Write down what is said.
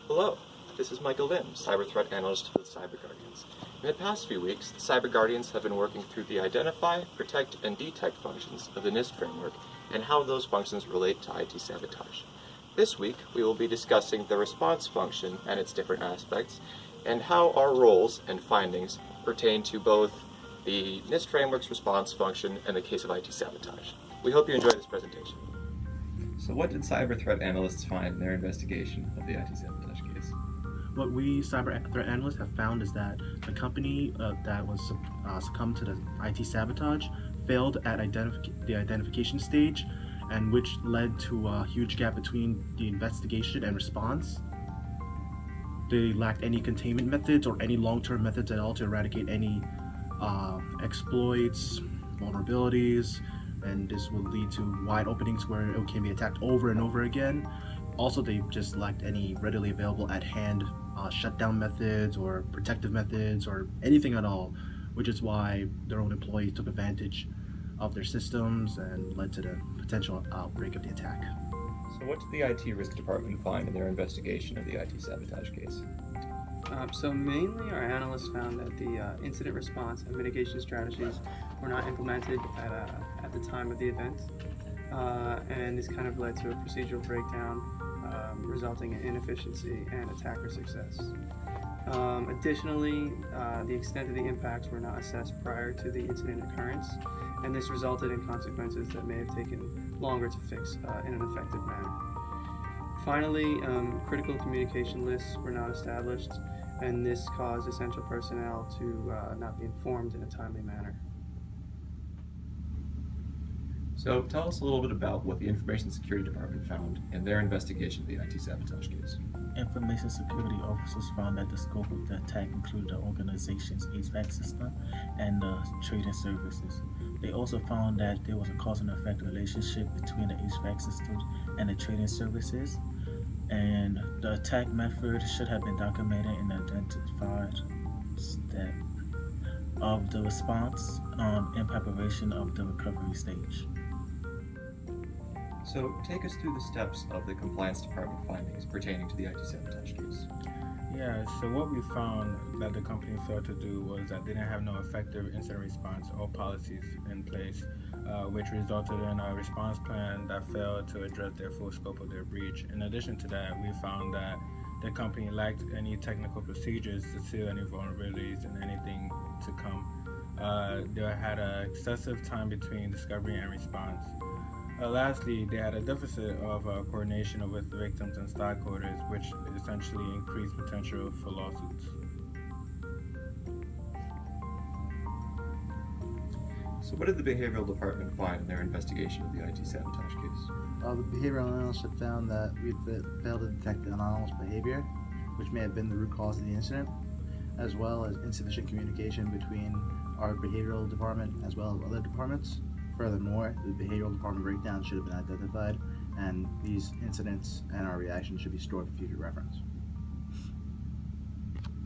Hello, this is Michael Lim, Cyber Threat Analyst for the Cyber Guardians. In the past few weeks, the Cyber Guardians have been working through the identify, protect, and detect functions of the NIST framework and how those functions relate to IT sabotage. This week, we will be discussing the response function and its different aspects, and how our roles and findings pertain to both the NIST framework's response function and the case of IT sabotage. We hope you enjoy this presentation. So what did cyber threat analysts find in their investigation of the IT sabotage case? What we cyber threat analysts have found is that the company that was succumbed to the IT sabotage failed at the identification stage, and which led to a huge gap between the investigation and response. They lacked any containment methods or any long-term methods at all to eradicate any exploits, vulnerabilities, and this will lead to wide openings where it can be attacked over and over again. Also, they just lacked any readily available at hand shutdown methods or protective methods or anything at all, which is why their own employees took advantage of their systems and led to the potential outbreak of the attack. So what did the IT risk department find in their investigation of the IT sabotage case? So mainly our analysts found that the incident response and mitigation strategies were not implemented at the time of the event, and this kind of led to a procedural breakdown, resulting in inefficiency and attacker success. Additionally, the extent of the impacts were not assessed prior to the incident occurrence, and this resulted in consequences that may have taken longer to fix in an effective manner. Finally, critical communication lists were not established, and this caused essential personnel to not be informed in a timely manner. So tell us a little bit about what the Information Security Department found in their investigation of the IT sabotage case. Information security officers found that the scope of the attack included the organization's HVAC system and the trading services. They also found that there was a cause and effect relationship between the HVAC systems and the trading services, and the attack method should have been documented and identified step of the response in preparation of the recovery stage. So take us through the steps of the compliance department findings pertaining to the IT sabotage case. Yeah, so what we found that the company failed to do was that they didn't have no effective incident response or policies in place, which resulted in a response plan that failed to address their full scope of their breach. In addition to that, we found that the company lacked any technical procedures to seal any vulnerabilities and anything to come. They had an excessive time between discovery and response. Lastly, they had a deficit of coordination with victims and stockholders, which essentially increased potential for lawsuits. So what did the behavioral department find in their investigation of the IT sabotage case? The behavioral analysts have found that we failed to detect anomalous behavior, which may have been the root cause of the incident, as well as insufficient communication between our behavioral department as well as other departments. Furthermore, the behavioral department breakdown should have been identified, and these incidents and our reactions should be stored for future reference.